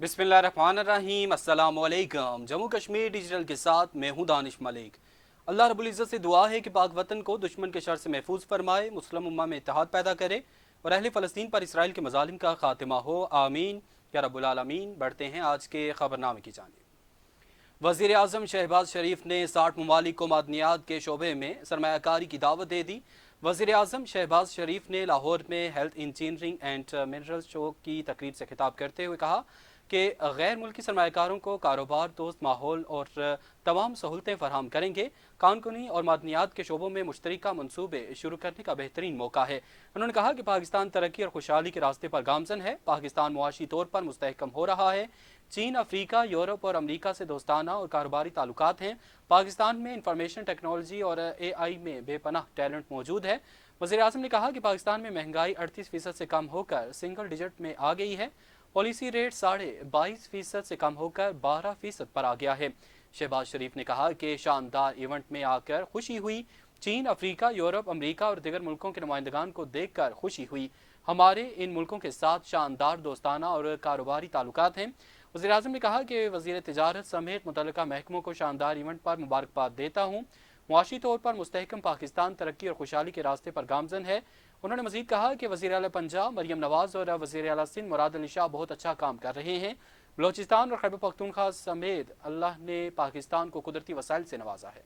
बिस्मिल्लाहिर्रहमानिर्रहीम, अस्सलाम वालेकुम। जम्मू कश्मीर डिजिटल के साथ मैं हूँ दानिश मलिक। अल्लाह रब्बुल इज़्ज़त से दुआ है कि पाक वतन को दुश्मन के शर से महफूज फरमाए, मुस्लिम उम्मा में इत्तेहाद पैदा करे और अहले फ़लस्तीन पर इसराइल के मज़ालिम का खात्मा हो, आमीन या रब्बुल आलमीन। बढ़ते हैं आज के खबरनामे की जानिब। वज़ीर आज़म शहबाज शरीफ ने 60 ममालिक को मादनियात के शोबे में सरमायाकारी की दावत दे दी। वज़ीर आज़म शहबाज शरीफ ने लाहौर में health engineering and mineral show की तकरीर से खिताब करते हुए कहा कि गैर मुल्की सरमाकारों को कारोबार दोस्त माहौल और तमाम सहूलतें फराहम करेंगे। कानूनी और मादनियात के शोबों में मुश्तरका मनसूबे शुरू करने का बेहतरीन मौका है। उन्होंने कहा कि पाकिस्तान तरक्की और खुशहाली के रास्ते पर गामजन है। पाकिस्तान मुआशी तौर पर मुस्तहकम हो रहा है। चीन, अफ्रीका, यूरोप और अमरीका से दोस्ताना और कारोबारी ताल्लुकात हैं। पाकिस्तान में इंफॉर्मेशन टेक्नोलॉजी और AI में बेपनाह टैलेंट मौजूद है। वज़ीर आज़म ने कहा कि पाकिस्तान में महंगाई 38% से कम होकर सिंगल डिजिट में आ गई है। पॉलिसी रेट 22.5% से कम होकर 12% पर आ गया है। शहबाज शरीफ ने कहा कि शानदार इवेंट में आकर खुशी हुई। चीन, अफ्रीका, यूरोप, अमरीका और दीगर मुल्कों के नुमाइंदगान को देखकर खुशी हुई। हमारे इन मुल्कों के साथ शानदार दोस्ताना और कारोबारी ताल्लुकात हैं। वज़ीर आज़म ने कहा कि वज़ीर तिजारत समेत मुतल्लिका महकमों को शानदार इवेंट पर मुबारकबाद देता हूँ। मुआशी तौर पर मुस्तहकम पाकिस्तान तरक्की और खुशहाली के रास्ते पर गामजन है। उन्होंने मजीद कहा कि वज़ीर आला पंजाब मरियम नवाज़ और वज़ीर आला सिंध मुराद अली शाह बहुत अच्छा काम कर रहे हैं। बलोचिस्तान और खैबर पख्तूनख्वा समेत अल्लाह ने पाकिस्तान को कुदरती वसाइल से नवाजा है।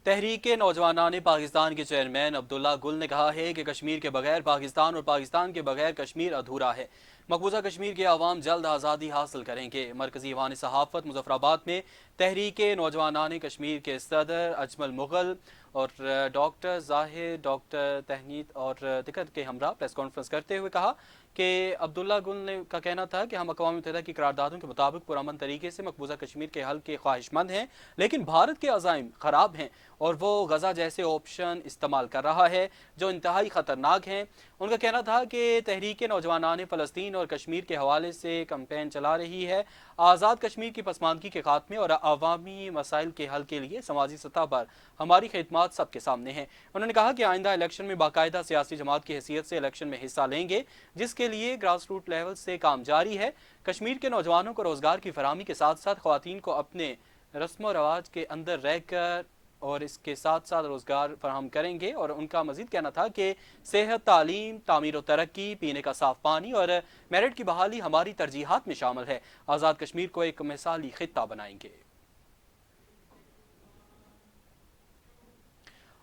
तहरीक नौजवानान पाकिस्तान के चेयरमैन अब्दुल्ला गुल ने कहा है कि कश्मीर के बगैर पाकिस्तान और पाकिस्तान के बगैर कश्मीर अधूरा है। मकबूजा कश्मीर के अवाम जल्द आज़ादी हासिल करेंगे। मरकजी ईवान सहाफ़त मुजफ्फराबाद में तहरीक नौजवानान कश्मीर के सदर अजमल मुगल और डॉक्टर जाहिर, डॉक्टर तहनीत और दिक्कत के हमरा प्रेस कॉन्फ्रेंस करते हुए कहा कि अब्दुल्ला गुल ने का कहना था कि हम अक़वाम मुत्तहिदा की करारदादों के मुताबिक पुरअमन तरीके से मकबूजा कश्मीर के हल के ख्वाहिशमंद हैं, लेकिन भारत के अज़ाइम ख़राब हैं और वो गज़ा जैसे ऑप्शन इस्तेमाल कर रहा है जो इंतहाई ख़तरनाक हैं। उनका कहना था कि तहरीक नौजवानान फ़लस्तीन और कश्मीर के हवाले से कैंपेन चला रही है। आज़ाद कश्मीर की पसमानदगी के खात्मे और अवामी मसाइल के हल के लिए समाजी सतह पर हमारी खिदमत सबके सामने हैं। उन्होंने कहा कि आइंदा इलेक्शन में बाकायदा सियासी जमात की हैसियत से इलेक्शन में हिस्सा लेंगे, जिसके लिए ग्रास रूट लेवल से काम जारी है। कश्मीर के नौजवानों को रोज़गार की फराहमी के साथ साथ ख़वातीन को अपने रस्म व रवाज के अंदर रहकर और इसके साथ साथ रोज़गार फराहम करेंगे। और उनका मजीद कहना था कि सेहत, तालीम, तामीर व तरक्की, पीने का साफ पानी और मेरिट की बहाली हमारी तरजीहात में शामिल है। आज़ाद कश्मीर को एक मिसाली खित्ता बनाएंगे।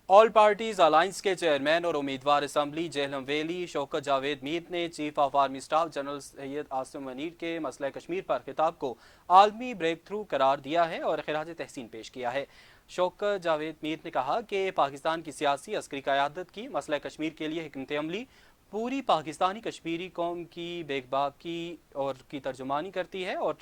ऑल पार्टीज अलायंस के चेयरमैन और उम्मीदवार असम्बली जेहलम वैली शौकत जावेद मीर ने chief of army staff general Syed Asim Munir के मसला कश्मीर पर खिताब को आलमी ब्रेक थ्रू करार दिया है और खिराज तहसीन पेश किया है। शौकत जावेद मीर ने कहा कि पाकिस्तान की सियासी अस्करी क़यादत की मसला कश्मीर के लिए हिकमत अमली पूरी पाकिस्तानी कश्मीरी कौम की बेबाकी और की तर्जुमानी करती है और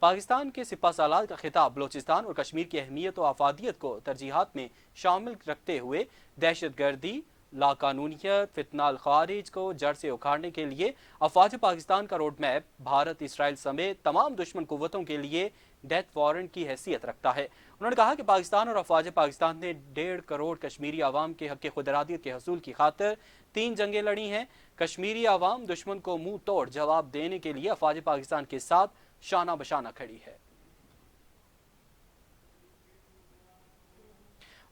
पाकिस्तान के सिपा सालार का खिताब बलोचिस्तान और कश्मीर की अहमियत और अफादियत को तरजीहात में शामिल रखते हुए दहशत गर्दी, लाकानूनियत, फितनाल खारिज को जड़ से उखाड़ने के लिए अफवाज पाकिस्तान का रोड मैप भारत, इसराइल समेत तमाम दुश्मन कुव्वतों के लिए डेथ वारंट की हैसियत रखता है। उन्होंने कहा कि पाकिस्तान और अफवाज पाकिस्तान ने 1.5 करोड़ कश्मीरी आवाम के हक़ खुदरादियत के हसूल की खातिर 3 जंगें लड़ी हैं। कश्मीरी आवाम दुश्मन को मुंह तोड़ जवाब देने के लिए अफवाज पाकिस्तान के साथ शाना बशाना खड़ी है।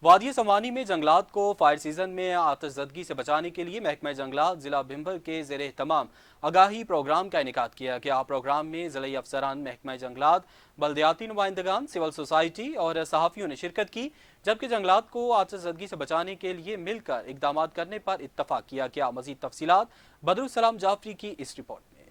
वादी संवानी में जंगलात को फायर सीजन में आतिशज़दगी से बचाने के लिए महकमा जंगलात जिला भिम्बर के ज़ेरे तमाम आगाही प्रोग्राम का इनेकाद किया गया। प्रोग्राम में ज़िला अफसरान, महकमा जंगलात, बल्दियाती नुमाइंदगान, सिविल सोसाइटी और सहाफ़ियों ने शिरकत की, जबकि जंगलात को आतिशज़दगी से बचाने के लिए मिलकर इक़दाम करने पर इत्तफ़ाक़ किया गया। मज़ीद तफसीलात बदरुस्सलाम जाफरी की इस रिपोर्ट में।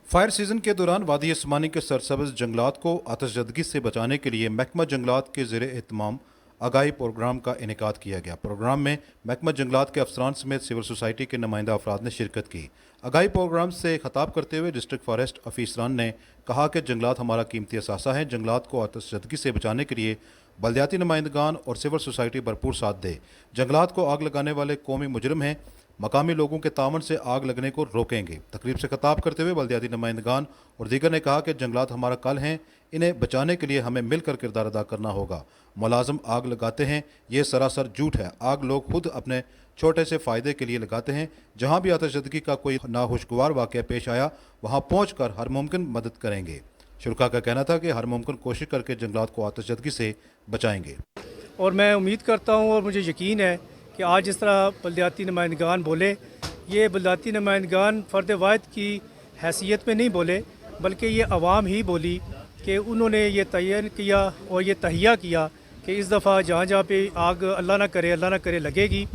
फायर सीजन के दौरान वादी अस्मानी के सरसब्ज़ जंगलात को आतिशज़दगी से बचाने के लिए महकमा जंगलात के ज़ेरे एहतमाम आगाही प्रोग्राम का इनेकाद किया गया। प्रोग्राम में महकमा जंगलात के अफसरान समेत सिविल सोसाइटी के नुमाइंदा अफराद ने शिरकत की। आगाही प्रोग्राम से खिताब करते हुए डिस्ट्रिक्ट फॉरेस्ट ऑफिसरान ने कहा कि जंगलात हमारा कीमती असासा है। जंगलात को आतिशज़दगी से बचाने के लिए बल्दियाती नुमाइंदगान और सिविल सोसाइटी भरपूर साथ दे। जंगलात को आग लगाने वाले कौमी मुजरिम हैं, मकामी लोगों के तामन से आग लगने को रोकेंगे। तकरीब से खिताब करते हुए बल्दियाती नुमाइंदगान और दीगर ने कहा कि जंगलात हमारा कल हैं, इन्हें बचाने के लिए हमें मिलकर किरदार अदा करना होगा। मुलाजिम आग लगाते हैं, ये सरासर झूठ है। आग लोग खुद अपने छोटे से फ़ायदे के लिए लगाते हैं। जहाँ भी आतिशबाजी का कोई नाखुशगवार वाक़या पेश आया वहाँ पहुँचकर हर मुमकिन मदद करेंगे। शुरका का कहना था कि हर मुमकिन कोशिश करके जंगलात को आतिशबाजी से बचाएंगे। और मैं उम्मीद करता हूँ और मुझे यकीन है कि आज जिस तरह बलदियाती नुमाइंदगान बोले, ये बलदियाती नुमाइंदगान फ़र्द वाहिद की हैसियत में नहीं बोले, बल्कि ये अवाम ही बोली कि उन्होंने ये तयन किया और ये तहिया किया कि इस दफ़ा जहाँ जहाँ पे आग अल्लाह ना करे लगेगी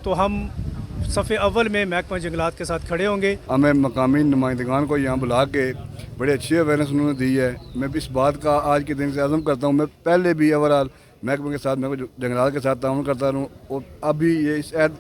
तो हम सफ़े अव्वल में महकमा जंगलात के साथ खड़े होंगे। हमें मकामी नुमाइंदगान को यहाँ बुला के बड़े अच्छी अवेयरनेस उन्होंने दी है। मैं इस बात का आज के दिन से आज़म करता हूँ, मैं पहले भी ओवरऑल महकमे के साथ मैं जंगलात के साथ ताउन करता रहूँ और अभी ये इस ऐद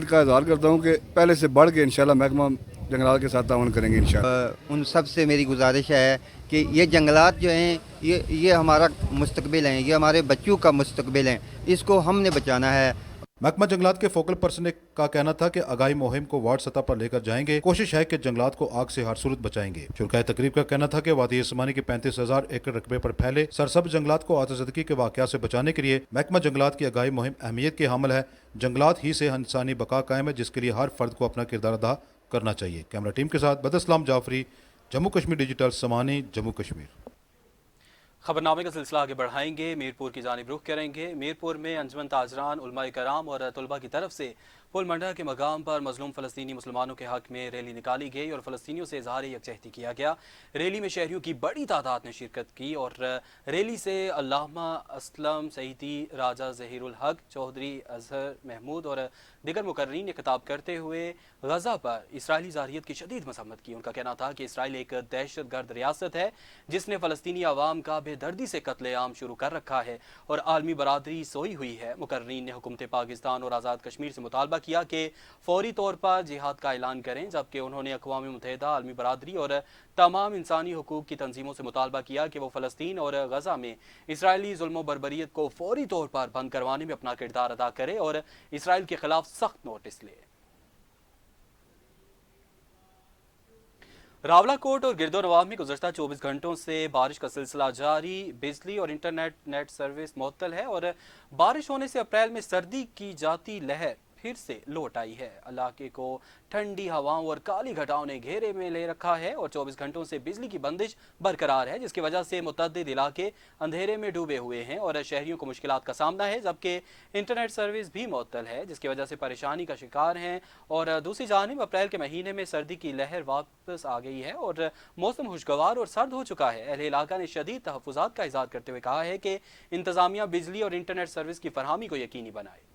का इज़हार करता हूँ कि पहले से बढ़ के इंशाल्लाह महकमा जंगलात के साथ ताउन करेंगे इंशाल्लाह। उन सब से मेरी गुजारिश है कि ये जंगलात जो हैं ये हमारा मुस्तकबिल हैं, ये हमारे बच्चों का मुस्तकबिल हैं, इसको हमने बचाना है। महकमा जंगलात के फोकल पर्सन का कहना था कि आगाही मुहिम को वार्ड सतह पर लेकर जाएंगे। कोशिश है कि जंगलात को आग से हर सूरत बचाएंगे। शुरकाए तकरीब का कहना था कि वादी उस्मानी के 35,000 एकड़ रकबे पर फैले सरसब्ज जंगलात को आतिशबाजी के वाक़यात से बचाने के लिए महकमा जंगलात की आगाही मुहिम अहमियत की हामिल है। जंगलात ही से इंसानी बका कायम है, जिसके लिए हर फर्द को अपना किरदार अदा करना चाहिए। कैमरा टीम के साथ बदइस्लाम जाफरी, जम्मू कश्मीर डिजिटल, समानी, जम्मू कश्मीर। खबरनामे का सिलसिला आगे बढ़ाएंगे। मीरपुर की जानिब रुख करेंगे। मीरपुर में अंजुमन ताजरान, उलमा कराम और तलबा की तरफ से पुल मंडा के मकाम पर मजलूम फ़लस्तीनी मुसलमानों के हक में रैली निकाली गई और फ़लस्तीनियों से इजहार यकजहती किया गया। रैली में शहरियों की बड़ी तादाद ने शिरकत की और रैली से अल्लामा असलम सईदी, राजा ज़हीरुल हक, चौधरी अजहर महमूद और दिगर मुकर्रीन ने खिताब करते हुए गजा पर इसराइली ज़ारियत की शदीद मसम्मत की। उनका कहना था कि इसराइल एक दहशत गर्द रियासत है जिसने फ़लस्तीनी आवाम का बेदर्दी से कत्लेआम शुरू कर रखा है और आलमी बरादरी सोई हुई है। मुकर्रीन ने हुकूमत पाकिस्तान और आज़ाद कश्मीर से मुतालबा किया कि फौरी तौर पर जिहाद का ऐलान करें, जबकि उन्होंने अक़वाम मुत्तहिदा, आलमी बरादरी और तमाम इंसानी हुकूक की तंजीमों से मुतालबा किया कि वो फ़लस्तीन और गजा में इसराइली जुल्म बर्बरियत को फौरी तौर पर बंद करवाने में अपना किरदार अदा करे और इसराइल के खिलाफ सख्त नोटिस ले। रावलाकोट और गिरदोनवाब में गुज़श्ता 24 घंटों से बारिश का सिलसिला जारी। बिजली और इंटरनेट सर्विस मुअत्तल है और बारिश होने से अप्रैल में सर्दी की जाती लहर फिर से लौट आई है। इलाके को ठंडी हवाओं और काली घटाओं ने घेरे में ले रखा है और 24 घंटों से बिजली की बंदिश बरकरार है, जिसकी वजह से मुतअद्दिद इलाके अंधेरे में डूबे हुए हैं और शहरियों को मुश्किलात का सामना है, जबकि इंटरनेट सर्विस भी मुअत्तल है, जिसकी वजह से परेशानी का शिकार हैं। और दूसरी जानिब अप्रैल के महीने में सर्दी की लहर वापस आ गई है और मौसम खुशगवार और सर्द हो चुका है। अहले इलाका ने शदीद तहफ़्फ़ुज़ात का इज़हार करते हुए कहा है कि इंतज़ामिया बिजली और इंटरनेट सर्विस की फरहमी को यकीनी बनाए।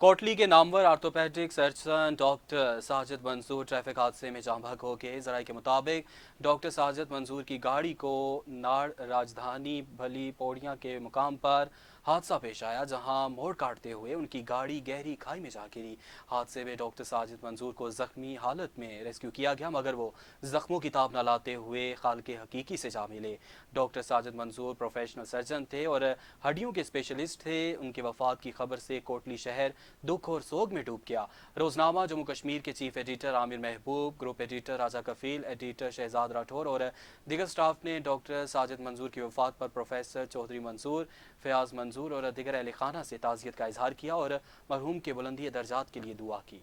कोटली के नामवर orthopaedic surgeon doctor Sajid Mansoor traffic हादसे में जाँ बहक हो गए। ज़राए के मुताबिक डॉक्टर साजिद मंसूर की गाड़ी को नाड़ राजधानी भली पौड़ियाँ के मुकाम पर हादसा पेश आया, जहां मोड़ काटते हुए उनकी गाड़ी गहरी खाई में जा गिरी। हादसे में डॉक्टर साजिद मंसूर को जख्मी हालत में रेस्क्यू किया गया, मगर वो जख्मों की ताब न लाते हुए खालिक हकीकी से जा मिले। Doctor Sajid Mansoor professional surgeon थे और हड्डियों के स्पेशलिस्ट थे। उनके वफात की खबर से कोटली शहर दुख और सोग में डूब गया। रोजनामा जम्मू कश्मीर के चीफ एडिटर आमिर महबूब, ग्रुप एडिटर राजा कफील, एडिटर शहजाद राठौर और दिगर स्टाफ ने डॉक्टर साजिद मंसूर की वफात पर प्रोफेसर चौधरी मंसूर, फयाज मंसूर और दिगर अहले खाना से ताज़ियत का इजहार किया और मरहूम के बुलंदी दर्जात के लिए दुआ की।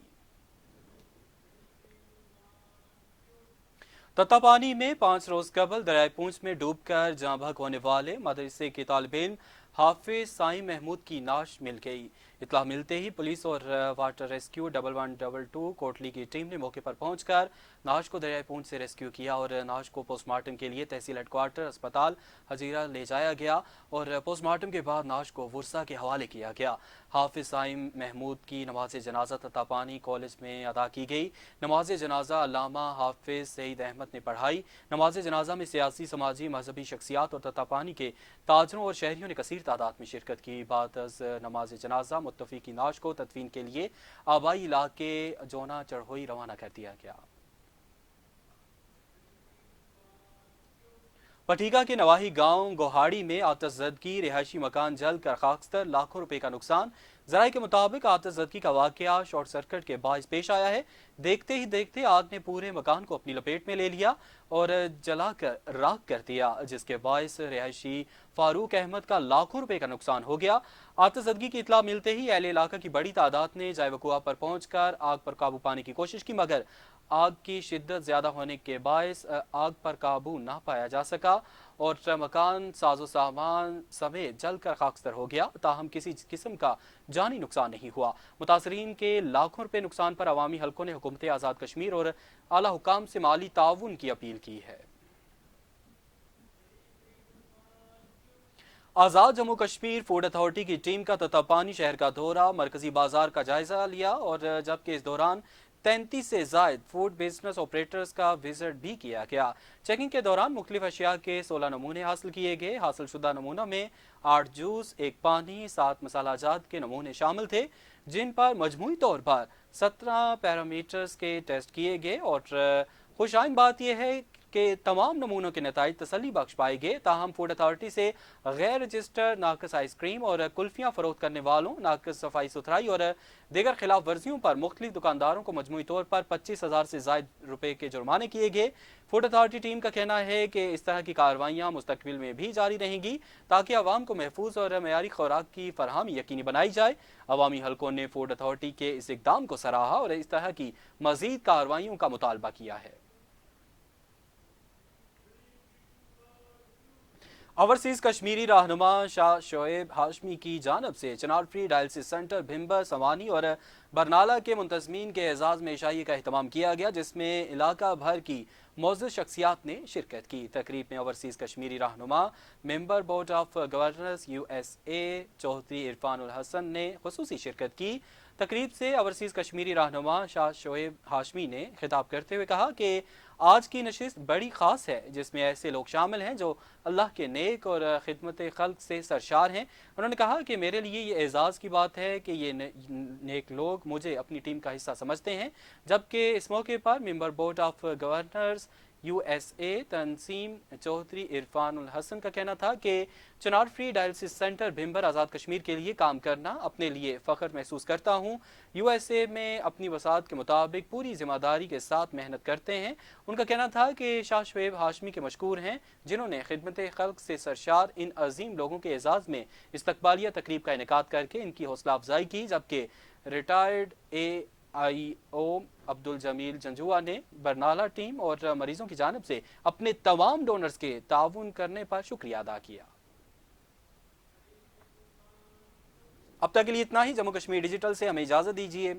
तत्तापानी में 5 रोज कबल दरियाए पूंछ में डूबकर जाँ बहक होने वाले मदरसे के तालिब इल्म हाफिज साईं महमूद की नाश मिल गई। इत्तला मिलते ही पुलिस और वाटर रेस्क्यू 1122 कोटली की टीम ने मौके पर पहुंचकर नाश को दरियाए पूंछ से रेस्क्यू किया और नाश को पोस्टमार्टम के लिए तहसील हेडक्वार्टर अस्पताल हजीरा ले जाया गया और पोस्टमार्टम के बाद नाश को वुरसा के हवाले किया गया। हाफिज साईं महमूद की नमाज जनाजा तत्तापानी कॉलेज में अदा की गई। नमाज जनाजा अल्लामा हाफिज सईद अहमद ने पढ़ाई। नमाज जनाजा में सियासी, समाजी, मजहबी शख्सियात और तत्तापानी के ताजरों और शहरियों ने कसीर तादाद में शिरकत की। बाद नमाज जनाजा मुत्तफी की नाश को तदफीन के लिए आबाई इलाके जोना चढ़ोई रवाना कर दिया गया। पटीका के नवाही गांव गोहाड़ी में आतिशज़दगी, रिहायशी मकान जल कर खाकस्तर, लाखों रुपए का नुकसान। जराये के मुताबिक आतिशज़दगी का वाकया शॉर्ट सर्किट के बायस पेश आया है। देखते ही देखते आग ने पूरे मकान को अपनी लपेट में ले लिया और जलाकर राख कर दिया, जिसके बायस रिहायशी फारूक अहमद का लाखों रुपए का नुकसान हो गया। आतिशज़दगी की इतला मिलते ही अहले इलाका की बड़ी तादाद ने जाए वकुआ पर पहुंचकर आग पर काबू पाने की कोशिश की, मगर आग की शिद्दत ज़्यादा होने के बायस आग पर काबू ना पाया जा सका और मकान साजो सामान समेत जलकर खाकस्तर हो गया। ताहम किसी किस्म का जानी नुकसान नहीं हुआ। मुतासरीन के लाखों रुपए नुकसान पर अवामी हलकों ने हुकूमत आज़ाद कश्मीर और आला हुकाम से माली ताउन की अपील की है। आज़ाद जम्मू कश्मीर फूड अथॉरिटी की टीम का ततापानी शहर का दौरा, मरकजी बाजार का जायजा लिया और जबकि इस दौरान 33 से ज़ायद फूड बिजनेस ऑपरेटर्स का विजिट भी किया गया। चेकिंग के दौरान मुख्तलिफ अशिया के 16 नमूने हासिल किए गए। हासिल शुदा नमूनों में 8 जूस, 1 पानी, 7 मसालाजात के नमूने शामिल थे, जिन पर मजमूई तौर पर 17 पैरामीटर्स के टेस्ट किए गए और खुशाइन बात यह है कि तमाम नमूनों के नताइज तसल्ली बख्श पाए गए। ताहम फूड अथॉरिटी से गैर रजिस्टर्ड नाकस आइसक्रीम और कुल्फियाँ फरोख्त करने वालों, नाकस सफाई सुथराई और दीगर खिलाफ वर्जियों पर मुख्तलिफ दुकानदारों को मजमूई तौर पर 25,000 से ज़ायद रुपए के जुर्माने किए गए। फूड अथॉरिटी टीम का कहना है कि इस तरह की कार्रवाइयाँ मुस्तकबिल में भी जारी रहेंगी ताकि आवाम को महफूज और मयारी खुराक की फरहमी यकीनी बनाई जाए। अवामी हलकों ने फूड अथॉरिटी के इस इक़दाम को सराहा और इस तरह की मज़ीद कार्रवाइयों का मुतालबा किया है। ओवरसीज कश्मीरी रहनुमा शाह शोएब हाशमी की जानब से चनार फ्री डायलिसिस सेंटर भिम्बर, सवानी और बरनाला के मुंतजमीन के एजाज़ में इशाई का अहतमाम किया गया, जिसमें इलाका भर की मौजूद शख्सियात ने शिरकत की। तकरीब में ओवरसीज कश्मीरी रहनुमा member board of governors USA Chaudhry Irfan ul Hasan ने खुसूसी शिरकत की। तकरीब से ओवरसीज कश्मीरी रहनुमा शाह शोएब हाशमी ने खिताब करते हुए कहा कि आज की नशिस्त बड़ी ख़ास है, जिसमें ऐसे लोग शामिल हैं जो अल्लाह के नेक और खिदमत खल्क से सरशार हैं। उन्होंने कहा कि मेरे लिए ये एजाज़ की बात है कि ये नेक लोग मुझे अपनी टीम का हिस्सा समझते हैं। जबकि इस मौके पर member board of governors USA Tanseem Chaudhry Irfan ul Hasan का कहना था कि Chinar free dialysis centre Bhimber Azad Kashmir के लिए काम करना अपने लिए फ़ख्र महसूस करता हूँ। USA में अपनी वसात के मुताबिक पूरी जिम्मेदारी के साथ मेहनत करते हैं। उनका कहना था कि शाह शोएब हाशमी के मशकूर हैं, जिन्होंने खिदमत खल्क से सरशार इन अजीम लोगों के एजाज़ में इस्तकबालिया तकरीब का इनेकाद करके इनकी हौसला अफजाई की। जबकि रिटायर्ड AIO अब्दुल जमील जंजुआ ने बरनाला टीम और मरीजों की जानिब से अपने तमाम डोनर्स के ताउन करने पर शुक्रिया अदा किया। अब तक के लिए इतना ही। जम्मू कश्मीर डिजिटल से हमें इजाज़त दीजिए।